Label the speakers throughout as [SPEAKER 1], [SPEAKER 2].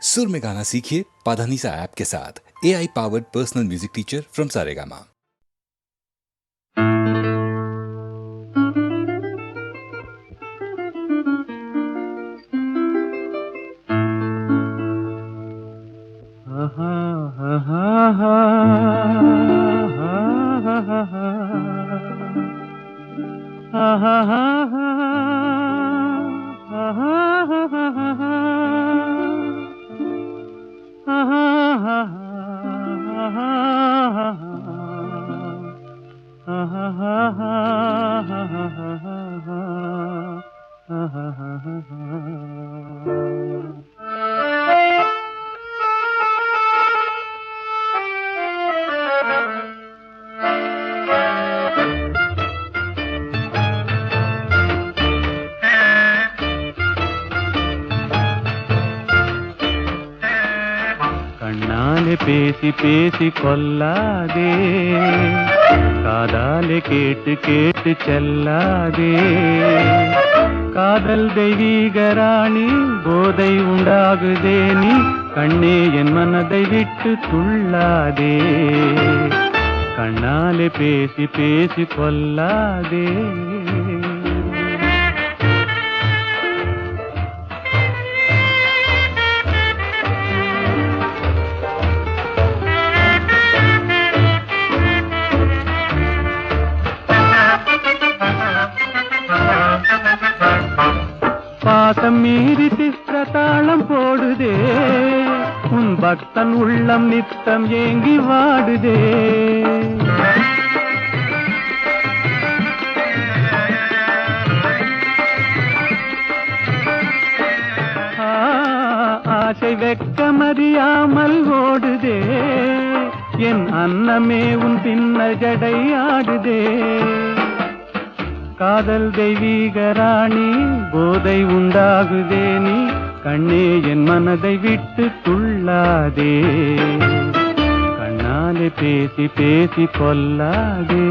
[SPEAKER 1] सुर में गाना सीखिए पाधानीसा ऐप के साथ। AI powered personal music teacher from Saregama.
[SPEAKER 2] கண்ணாலே பேசி பேசி கொல்லாதே, காதாலே கேட்டு கேட்டு செல்லாதே. காதல் தெய்வீக ராணி, போதை உண்டாகுதே நீ, கண்ணே என் மனதை விட்டு துள்ளாதே. கண்ணாலே பேசி பேசி கொல்லாதே. பாசம் மீறி சித்திரத்தாளம் போடுதே, உன் பக்தன் உள்ளம் நித்தம் ஏங்கி வாடுதே. ஆசை வெட்கமறியாமல் ஓடுதே, என் அன்னமே உன் பின்ன ஜடை ஆடுதே. காதல் தெய்வீக ராணி, போதை உண்டாகுதே நீ, கண்ணே என் மனதை விட்டு துள்ளாதே. கண்ணாலே பேசி பேசி கொல்லாதே.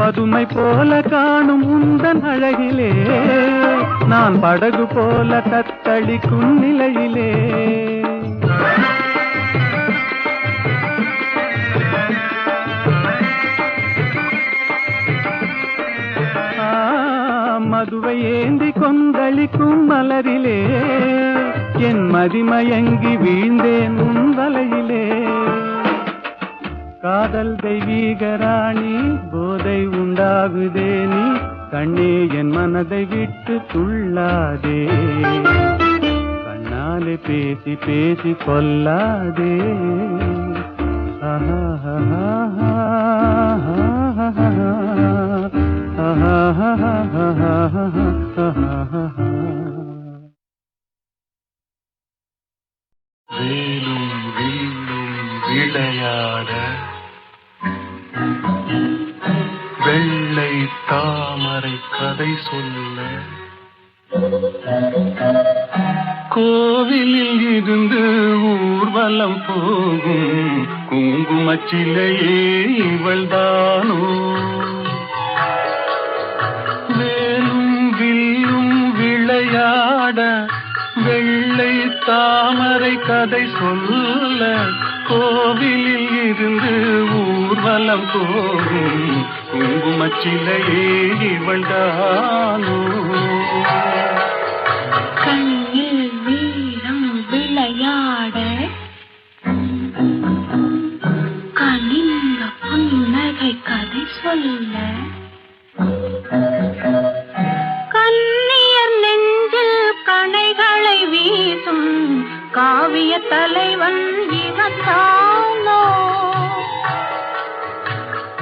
[SPEAKER 2] பதுமை போல காணும் உந்தன் அழகிலே, நான் படகு போல தத்தளிக்கும் நிலையிலே. மதுவை ஏந்தி கொந்தளிக்கும் மலரிலே, என் மதிமயங்கி வீழ்ந்தேன் உன் வலையிலே. காதல் தெய்வீக ராணி, போதை உண்டாகுதே நீ, கண்ணே என் மனதை விட்டு துள்ளாதே. கண்ணாலே பேசி பேசி கொல்லாதே.
[SPEAKER 3] வேலும் வில்லும் விளையாட, வெள்ளை தாமரை கதை சொல்ல, கோவிலில் இருந்து ஊர்வலம் போகும் குங்குமச்சிலையே இவள்தானோ. வேலும் வில்லும் விளையாட, வெள்ளை தாமரை கதை சொல்ல, கோவிலில் இருந்து ஊர்வலம் போகும் குங்குமச்சிலையே இவள்தானோ.
[SPEAKER 4] கண்ணில் வீரம் விளையாட, கனிந்த புன்னகை கதை சொல்ல, கண்ணியர் நெஞ்சில் கணைகளை வீசும் காவிய தலைவன் இவன் தானோ.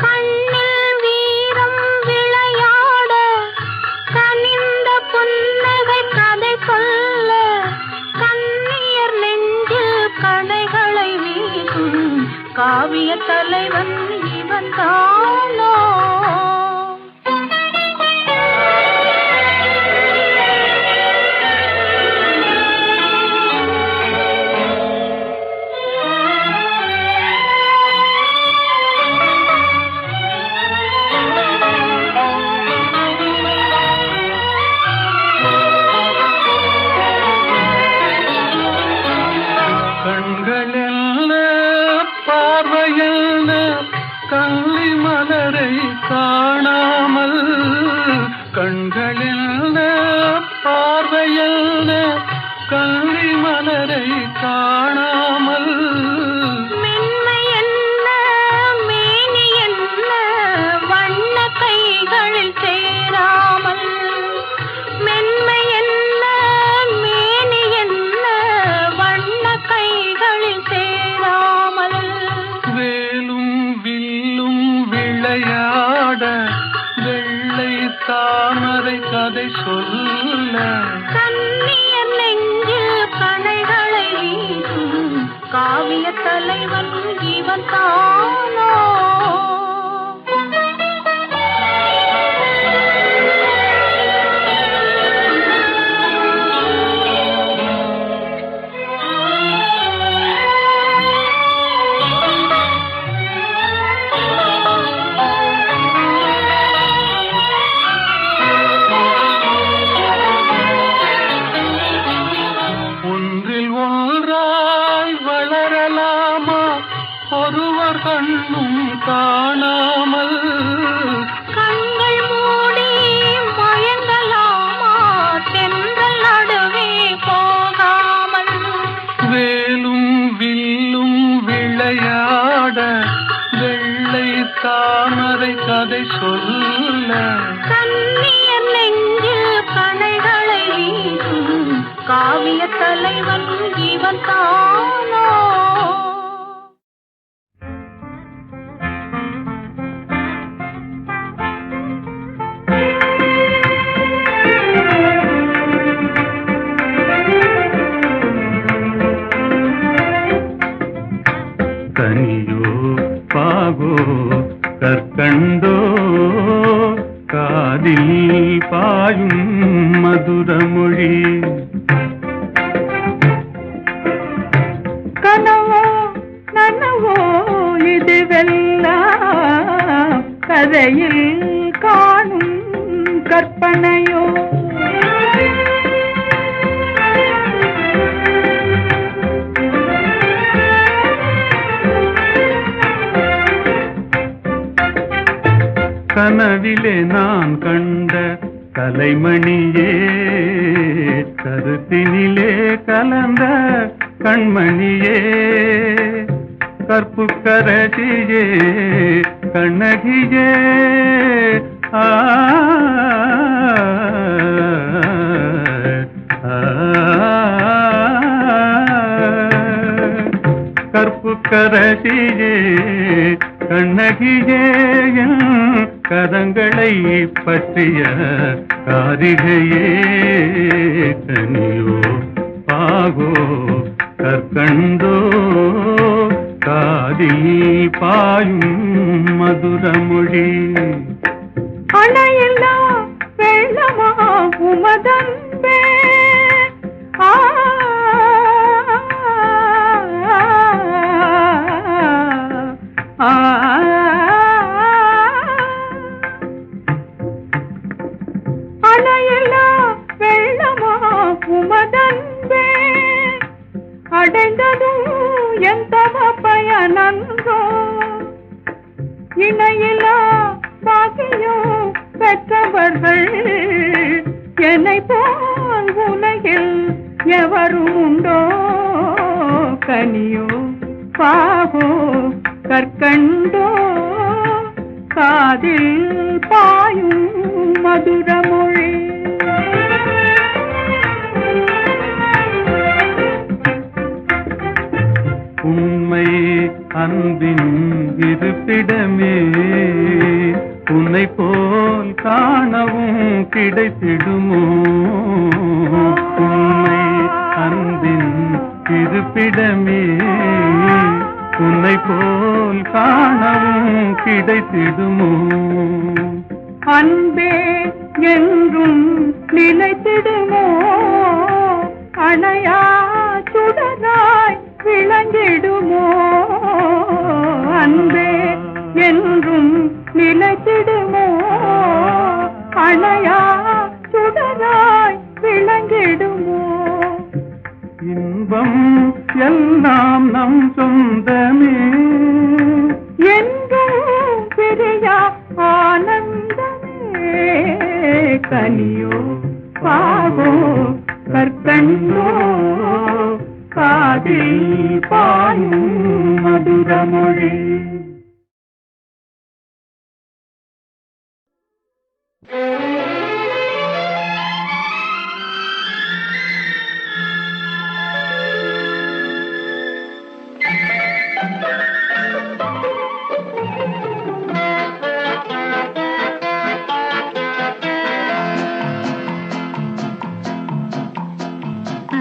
[SPEAKER 4] கண்ணில் வீரம் விளையாட, கனிந்த புன்னகை கதை சொல்ல, கண்ணியர் நெஞ்சில் கணைகளை வீசும் காவிய தலைவன் இவன் தானோ.
[SPEAKER 3] சுவையல்ல கல்வி மலரை காணாமல்
[SPEAKER 4] மென்மை என்ன மேனி என்ன வண்ண கைகளில் சேராமல் மென்மை என்ன மேனி என்ன வண்ண கைகளில் சேராமல்
[SPEAKER 3] வேலும் வில்லும் விளையாட வெள்ளை தாமரை கதை சொல்ல
[SPEAKER 4] கண்ணியர் நெஞ்சில் கணைகளை வீசும் காவிய தலைவன் இவன் தானோ
[SPEAKER 3] ஒன்றில் ஒன்றாய் வளரலாமா ஒருவர் கண்ணும் காணாமல்
[SPEAKER 4] கண்கள் மூடி மயங்கலாமா தென்றல் நடுவே போகாமல்
[SPEAKER 3] வேலும் வில்லும் விளையாட வெள்ளை தாமரை கதை சொல்ல
[SPEAKER 4] கண்ணியர் நெஞ்சில் கணைகளை வீசும் காவிய தலைவன் இவன் தானோ
[SPEAKER 2] கனியோ பாகோ கற்கண்டோ காதில் பாயும் மதுரமொழி
[SPEAKER 5] கனவோ நனவோ இதுவெல்லாம் கதையில் காணும் கற்பனையோ
[SPEAKER 2] கனவிலே நான் கண்ட கலைமணியே கருத்தினிலே கலந்த கண்மணியே கற்புக்கரசியே கண்ணகியே ஆ கற்புக்கரசியே கண்ணகியே கரங்களை பற்றிய காரிகையே கனியோ பாகோ கற்கண்டோ காதில் பாயும் மதுரமொழி
[SPEAKER 5] அணையில்லா வெள்ளமா உமதன்பே ஆ அணையில்லா வெள்ளமா உமதன்பே அடைந்ததும் எந்த பயனன்றோ இணையில்லா பாக்கியம் பெற்றவர்கள் என்னை போல் உலகில் எவரும் உண்டோ கனியோ பாகோ கற்கண்டோ காதில் பாயும் மதுரமொழி
[SPEAKER 2] உண்மை அன்பின் இருப்பிடமே உன்னை போல் காணவும் கிடைத்திடுமோ உண்மை அன்பின் இருப்பிடமே உன்னை போல் காணவும் கிடைத்திடுமோ
[SPEAKER 5] அன்பே என்றும் நிலைத்திடுமோ அணையா சுடராய் விளங்கிடுமோ அன்பே என்றும் நிலைத்திடுமோ அணையா சுடராய் விளங்கிடுமோ
[SPEAKER 2] இன்பம் எல்லாம் நம் சொந்தமே
[SPEAKER 5] என்றும் பிரியா ஆனந்தமே கனியோ பாகோ
[SPEAKER 2] மொழி பாயும் மதுர மொழி.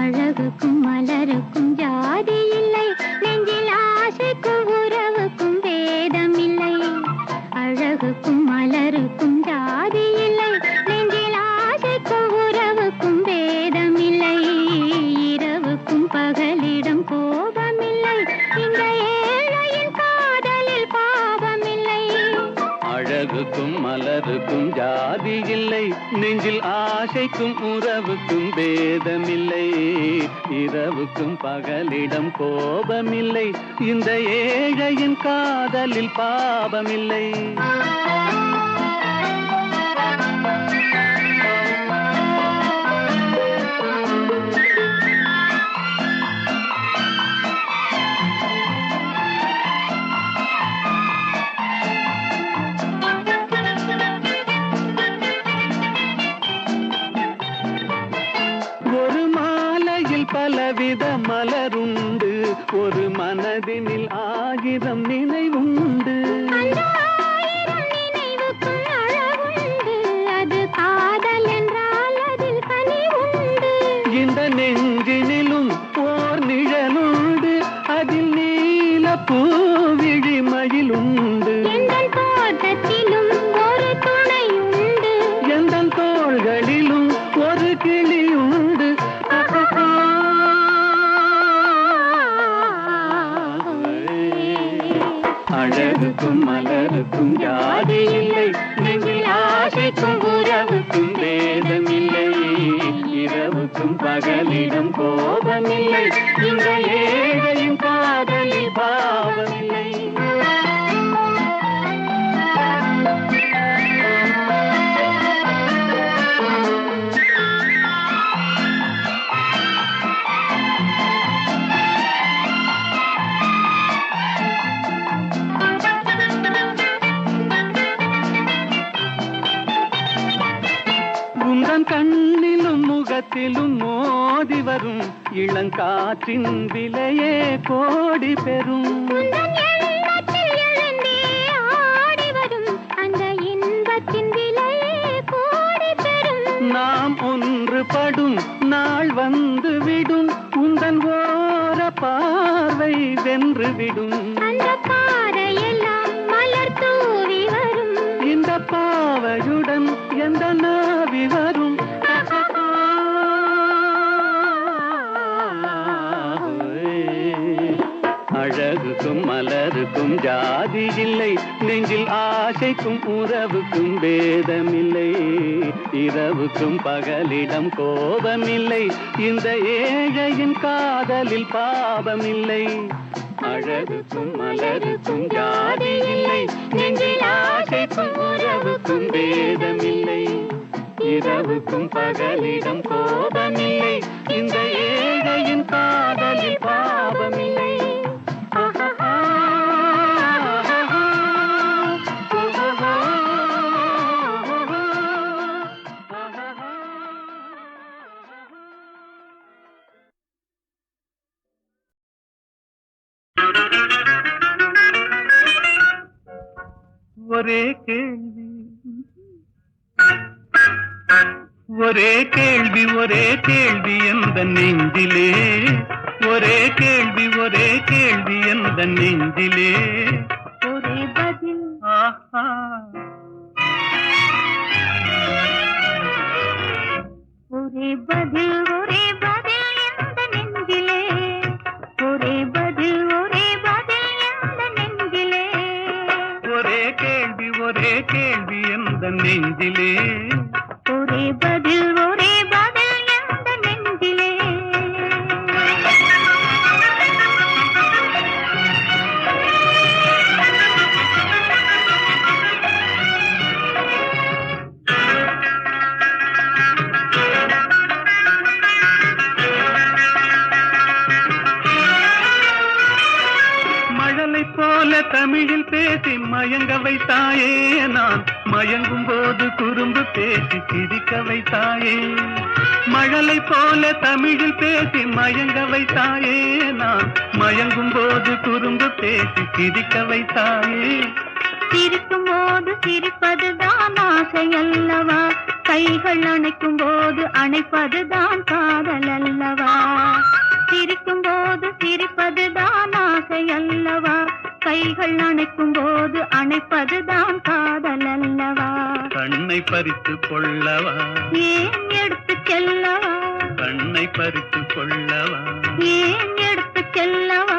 [SPEAKER 4] அழகுக்கும் மலருக்கும் ஜாதி இல்லை, நெஞ்சில் ஆசைக்கும் உறவுக்கும் வேதம் இல்லை. அழகுக்கும் மலருக்கும் ஜாதி இல்லை, நெஞ்சில் ஆசைக்கும் உறவுக்கும் வேதம் இல்லை. இரவுக்கும் பகலிடம் கோபமில்லை, இந்த ஏழையின் காதலில் பாவமில்லை.
[SPEAKER 2] அழகுக்கும் மலருக்கும் ஜாதி இல்லை, நெஞ்சில் ஆசைக்கும் உறவுக்கும் பேதமில்லை. இரவுக்கும் பகலிடம் கோபமில்லை, இந்த ஏழையின் காதலில் பாவமில்லை. பலவித மலருண்டு, ஒரு மனதினில் 1000 நினைவுண்டு.
[SPEAKER 4] நினைவுக்கும் அளவுண்டு, அது காதல் என்றால் அதில் கனிவுண்டு.
[SPEAKER 2] இந்த நெஞ்சினிலும் ஓர் நிழலுண்டு, அதில் நீல பூவிழிமயிலுண்டு.
[SPEAKER 4] எந்தன் தோட்டத்திலும் ஒரு துணையுண்டு,
[SPEAKER 2] எந்தன் தோள்களிலும் ஒரு கிளியுண்டு. அழகுக்கும் மலருக்கும் ஜாதி இல்லை, நெஞ்சில் ஆசைக்கும் உறவுக்கும் வேதமில்லை. இரவுக்கும் பகலிடம் கோபமில்லை, இந்த ஏழையும் காதலில் பாவமில்லை. கண்ணிலும் முகத்திலும் மோதி வரும் இளங்காற்றின் விலையே கோடி பெறும்.
[SPEAKER 4] அந்த இன்பத்தின் விலையே கோடி பெறும்.
[SPEAKER 2] நாம் ஒன்றுபடும் நாள் வந்து விடும், உந்தன் ஓர பார்வை வென்று விடும்.
[SPEAKER 4] அந்த பாறையெல்லாம் மலர் தூவி வரும்,
[SPEAKER 2] இந்த பாவையுடன் எந்த நாவி வரும். அழகுக்கும் மலருக்கும் ஜாதி இல்லை, நெஞ்சில் ஆசைக்கும் உறவுக்கும் வேதமில்லை. இரவுக்கும் பகலிடம் கோபமில்லை, இந்த ஏழையின் காதலில் பாவமில்லை. அழகுக்கும் மலருக்கும் ஜாதி இல்லை, நெஞ்சில் ஆசைக்கும் உறவுக்கும் வேதமில்லை. இரவுக்கும் பகலிடம் கோபமில்லை, இந்த ஏழையின் காதலில் பாவமில்லை. ஒரே கேள்வி ஒரே கேள்வி ஒரே கேள்வி எந்த நெஞ்சிலே, ஒரே கேள்வி எந்த நெஞ்சிலே.
[SPEAKER 4] ஒரே பதில்
[SPEAKER 2] ஆஹா
[SPEAKER 4] ஒரே பதில் எந்த நெஞ்சிலே. ஒரே பதில் எந்த நெஞ்சிலே.
[SPEAKER 2] ஒரே கேள்வி எந்த நெஞ்சிலே.
[SPEAKER 4] ஒரே பதில் எந்த நெஞ்சிலே.
[SPEAKER 3] தமிழில் பேசி மயங்க வைத்தாயே, நான் மயங்கும் போது குறும்பு பேசி சிரிக்க வைத்தாயே. மழலை போல தமிழில் பேசி மயங்க வைத்தாயே, நான் மயங்கும் போது குறும்பு பேசி சிரிக்க வைத்தாயே.
[SPEAKER 4] சிரிக்கும் போது சிரிப்பதுதான் ஆசை அல்லவா, கைகள் அணைக்கும் போது அணைப்பதுதான் காதல் அல்லவா. சிரிக்கும் போது சிரிப்பதுதான் ஆசை அல்லவா, கைகள் அணைக்கும் போது அணைப்பதுதான் காதல் அல்லவா.
[SPEAKER 3] கண்ணை பறித்து கொள்ளவா,
[SPEAKER 4] ஏன் எடுத்து செல்லவா,
[SPEAKER 3] கண்ணை பறித்து கொள்ளவா,
[SPEAKER 4] ஏன் எடுத்து செல்லவா.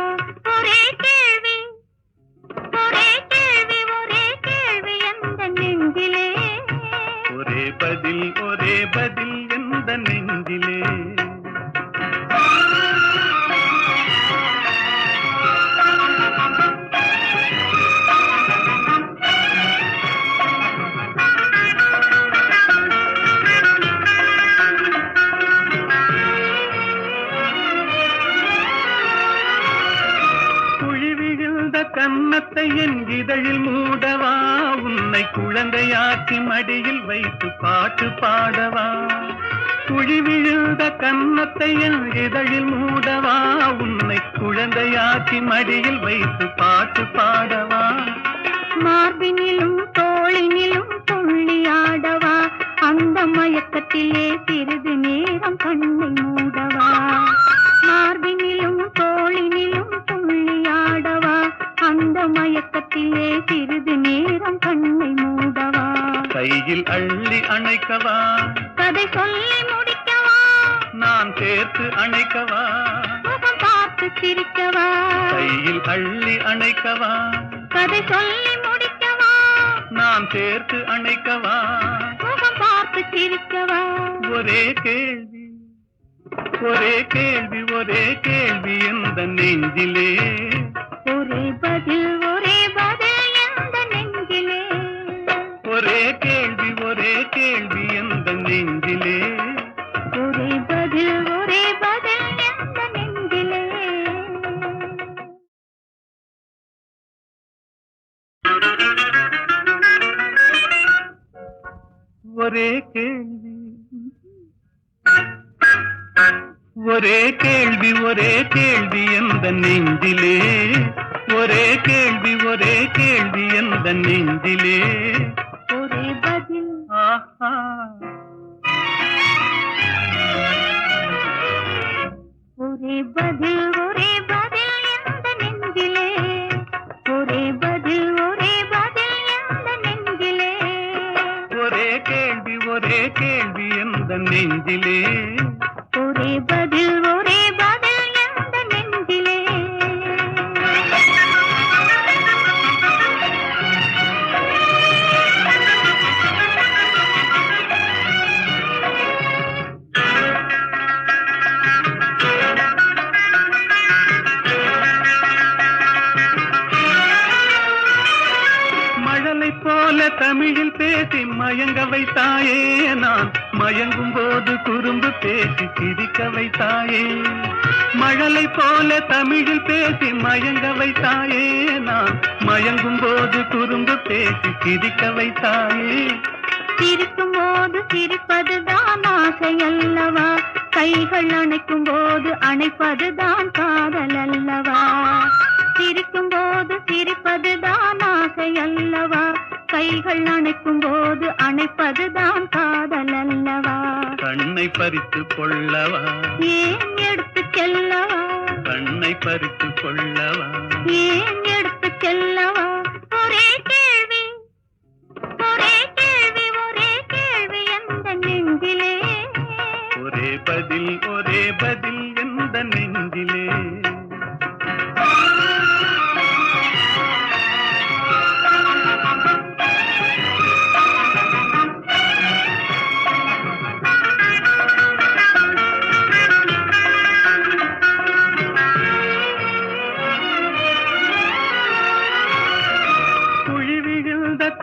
[SPEAKER 4] ஒரே கேள்வி ஒரே கேள்வி ஒரே கேள்வி எந்த நெஞ்சிலே,
[SPEAKER 3] ஒரே பதில் ஒரே பதில் எந்த நெஞ்சிலே. கன்னத்தை என் இதழில் மூடவா, உன்னை குழந்தையாக்கி மடியில் வைத்து பாட்டு பாடவா. குழி விழுந்த கன்னத்தை என் இதழில் மூடவா, உன்னை குழந்தையாக்கி மடியில் வைத்து பாட்டு பாடவா.
[SPEAKER 4] மார்பினிலும் தோளினிலும் துள்ளியாடவா, அந்த மயக்கத்திலே சிறிது நேரம் கண்ணை மூடவா. மார்பினிலும் தோளினிலும் துள்ளியாடவா, அந்த மயக்கத்திலே சிறிது நேரம் கண்ணை மூடவா.
[SPEAKER 3] கையில் அள்ளி அணைக்கவா,
[SPEAKER 4] கதை சொல்லி முடிக்கவா,
[SPEAKER 3] நான் சேர்த்து அணைக்கவா,
[SPEAKER 4] முகம் பார்த்து சிரிக்கவா.
[SPEAKER 3] கையில் அள்ளி அணைக்கவா,
[SPEAKER 4] கதை சொல்லி முடிக்கவா,
[SPEAKER 3] நான் சேர்த்து அணைக்கவா.
[SPEAKER 4] முகம் பார்த்து சிரிக்கவா.
[SPEAKER 3] ஒரே கேள்வி ஒரே கேள்வி ஒரே கேள்வி எந்த நெஞ்சிலே,
[SPEAKER 4] ஒரே பதில் எந்த நெஞ்சிலே.
[SPEAKER 3] ஒரே கேள்வி எந்த நெஞ்சிலே.
[SPEAKER 4] ஒரே பதில் எந்த நெஞ்சிலே.
[SPEAKER 3] ஒரே கேள்வி ஒரே கேள்வி ஒரே கேள்வி எந்த நெஞ்சிலே. ஒரே கேள்வி எந்த நெஞ்சிலே.
[SPEAKER 4] ஒரே பதில்
[SPEAKER 3] ஆஹா
[SPEAKER 4] ஒரே பதில் எந்த நெஞ்சிலே. ஒரே பதில் எந்த நெஞ்சிலே.
[SPEAKER 3] ஒரே கேள்வி எந்த நெஞ்சிலே.
[SPEAKER 4] ஒரே பதில் எந்த நெஞ்சிலே.
[SPEAKER 3] மழலை போல தமிழில் பேசி மயங்க வைத்தாயே, நான் மயங்கும் போது குறும்பு பேசி சிரிக்க வைத்தாயே. மழலை போல தமிழில் பேசி மயங்க வைத்தாயே, நான் மயங்கும் போது குறும்பு பேசி சிரிக்க வைத்தாயே.
[SPEAKER 4] சிரிக்கும் போது சிரிப்பதுதான் ஆசை அல்லவா, கைகள் அணைக்கும் போது அணைப்பதுதான் காதல் அல்லவா. சிரிக்கும் போது சிரிப்பதுதான் ஆசை அல்லவா, கைகள் அணைக்கும் போது அணைப்பதுதான் காதல் அல்லவா.
[SPEAKER 3] கண்ணை பறித்து கொள்ளவா,
[SPEAKER 4] ஏன் எடுத்து செல்லவா,
[SPEAKER 3] கண்ணை பறித்து கொள்ளவா,
[SPEAKER 4] ஏன் எடுத்து செல்லவா. ஒரே கேள்வி ஒரே கேள்வி எந்த நெஞ்சிலே.
[SPEAKER 3] ஒரே பதில் எந்த நெஞ்சிலே.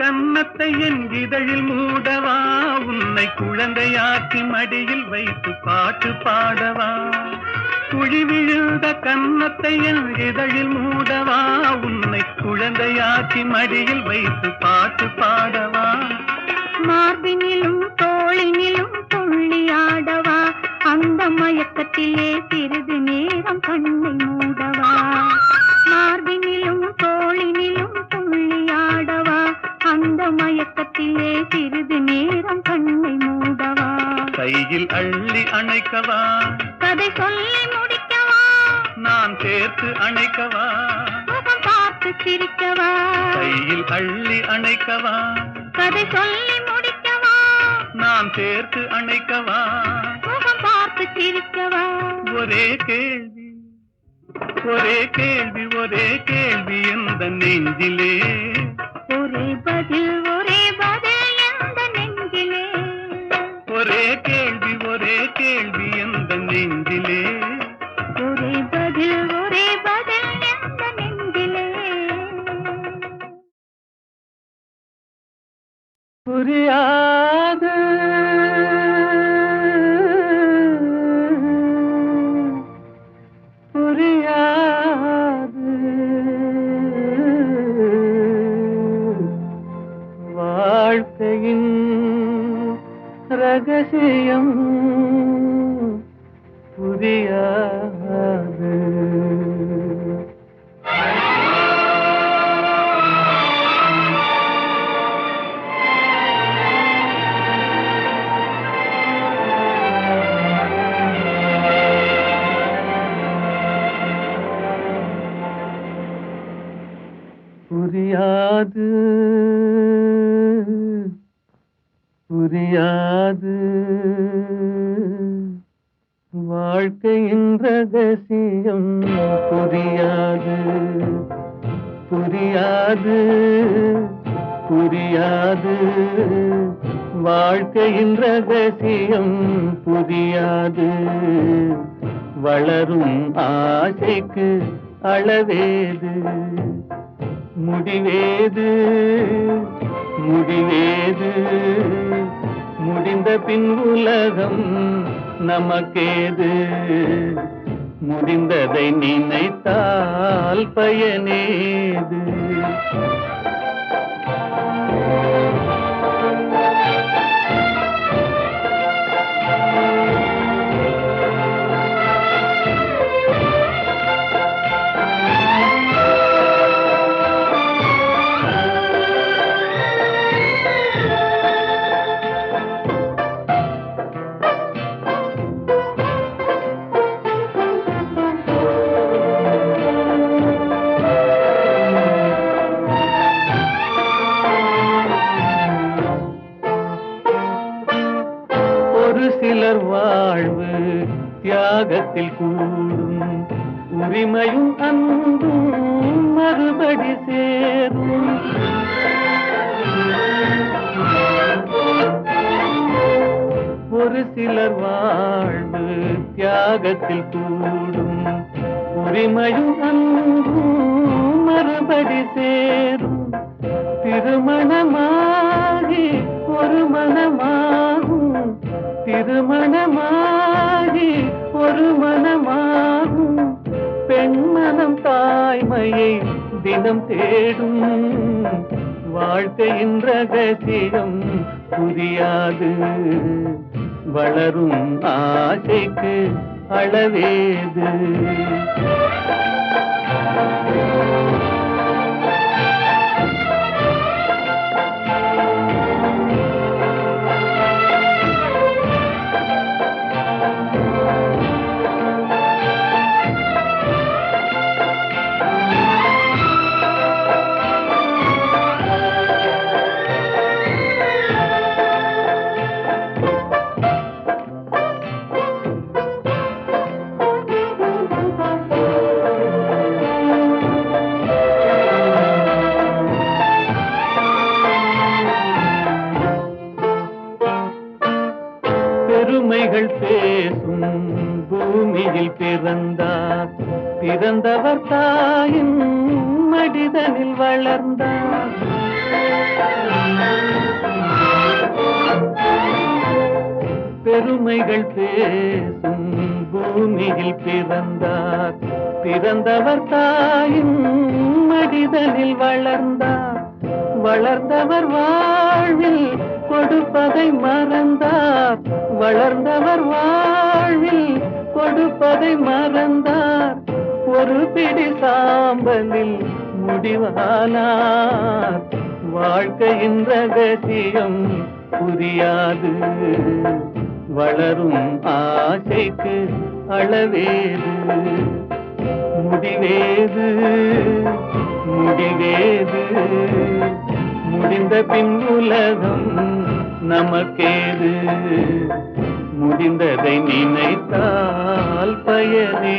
[SPEAKER 3] கன்னத்தை என் இதழில் மூடவா, உன்னை குழந்தையாக்கி மடியில் வைத்து பாட்டு பாடவா. குழி விழுந்த கன்னத்தை என் இதழில் மூடவா, உன்னை குழந்தையாக்கி மடியில் வைத்து பாட்டு பாடவா,
[SPEAKER 4] மார்பினிலும் தோளினிலும் துள்ளியாடவா, அந்த மயக்கத்திலே சிறிது நேரம் கண்ணை மூடவா, மார்பினிலும் தோளினிலும் துள்ளியாடவா, அந்த மயக்கத்திலே சிறிது நேரம் கண்ணை மூடவா,
[SPEAKER 3] கையில் அள்ளி அணைக்கவா,
[SPEAKER 4] கதை சொல்லி முடிக்கவா,
[SPEAKER 3] நான் சேர்த்து அணைக்கவா,
[SPEAKER 4] முகம் பார்த்து சிரிக்கவா,
[SPEAKER 3] கையில் அள்ளி அணைக்கவா,
[SPEAKER 4] கதை சொல்லி முடிக்கவா,
[SPEAKER 3] நான் சேர்த்து அணைக்கவா,
[SPEAKER 4] முகம் பார்த்து சிரிக்கவா.
[SPEAKER 3] ஒரே கேள்வி ஒரே கேள்வி ஒரே கேள்வி எந்த நெஞ்சிலே,
[SPEAKER 4] ஒரே பதில் எந்த நெஞ்சிலே,
[SPEAKER 3] ஒரே கேள்வி எந்த நெஞ்சிலே,
[SPEAKER 4] ஒரே பதில் எந்த நெஞ்சிலே.
[SPEAKER 2] புரியாது புரியாது வாழ்க்கையின் ரகசியம் புரியாது. புரியாது புரியாது வாழ்க்கையின் ரகசியம் புரியாது புரியாது புரியாது வாழ்க்கையின் ரகசியம் புரியாது. வளரும் ஆசைக்கு அளவேது, முடிவேது முடிவேது, முடிந்த பின் உலகம் நமக்கேது, முடிந்ததை நினைத்தால் பயனேது. சிலர் வாழ்வு தியாகத்தில் கூடும், உரிமையும் அன்பும் மறுபடி சேரும். ஒரு சிலர் வாழ்வு தியாகத்தில் கூடும், உரிமையும் அன்பும் மறுபடி சேரும். திருமணமாகி ஒரு மனமாகும், திருமணமாகி ஒரு மனமாகும். பெண்மனம் தாய்மையை தினம் தேடும், வாழ்க்கையின் ரகசியம் புரியாது. வளரும் ஆசைக்கு அளவேது. பெருமைகள் பேசும் பூமியில் பிறந்தார், பிறந்தவர் தாயின் மடிதனில் வளர்ந்தார்.
[SPEAKER 3] பெருமைகள் பேசும் பூமியில் பிறந்தார். பிறந்தவர் தாயின் மடிதலில் வளர்ந்தார். வளர்ந்தவர் வாழ்வில் கொடுப்பதை மறந்தார். வளர்ந்தவர் வாழ்வில் கொடுப்பதை மறந்தார். ஒரு பிடி சாம்பலில் முடிவானார். வாழ்க்கையின் ரகசியம் புரியாது. வளரும் ஆசைக்கு அளவேது, முடிவேது முடிவேது. முடிந்த பின் உலகம் நமக்கேது. முடிந்ததை நினைத்தால் பயனேது.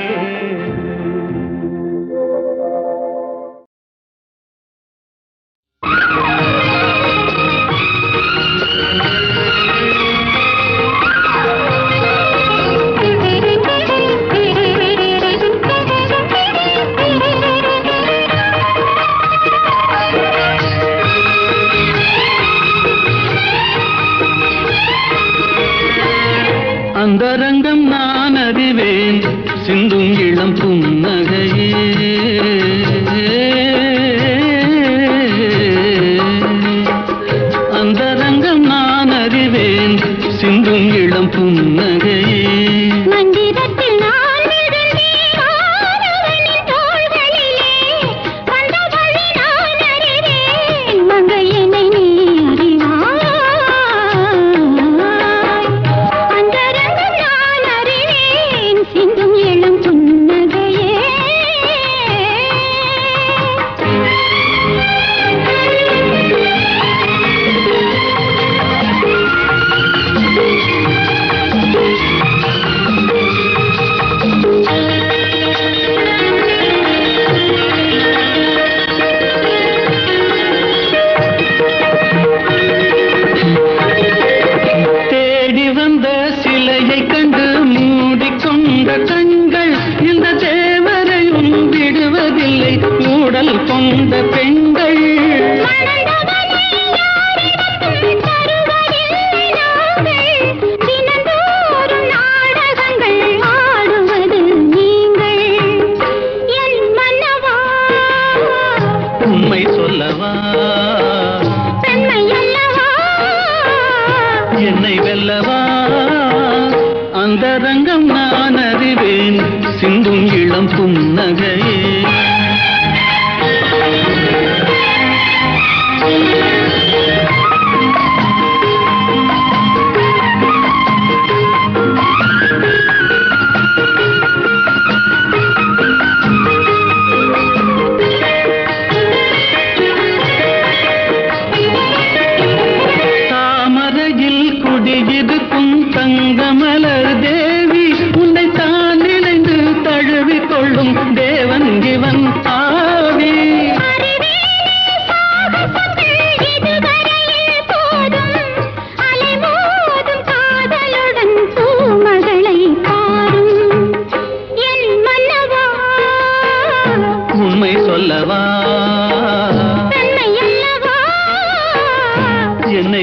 [SPEAKER 3] அந்தரங்கம் நான் அறிவேன் சிந்தும் இளம் புன்னகையே. அந்தரங்கம் நான் அறிவேன் சிந்தும் இளம் புன்னகையே. என்னை வெல்லவா அந்தரங்கம் நான் அறிவேன் சிந்தும் இளம் புன்னகையே. தங்கமலர் தேவி உன்னை தான் நினைந்து தழுவி கொள்ளும் தேவன் இவன் ஆவி. உண்மை சொல்லவா என்னை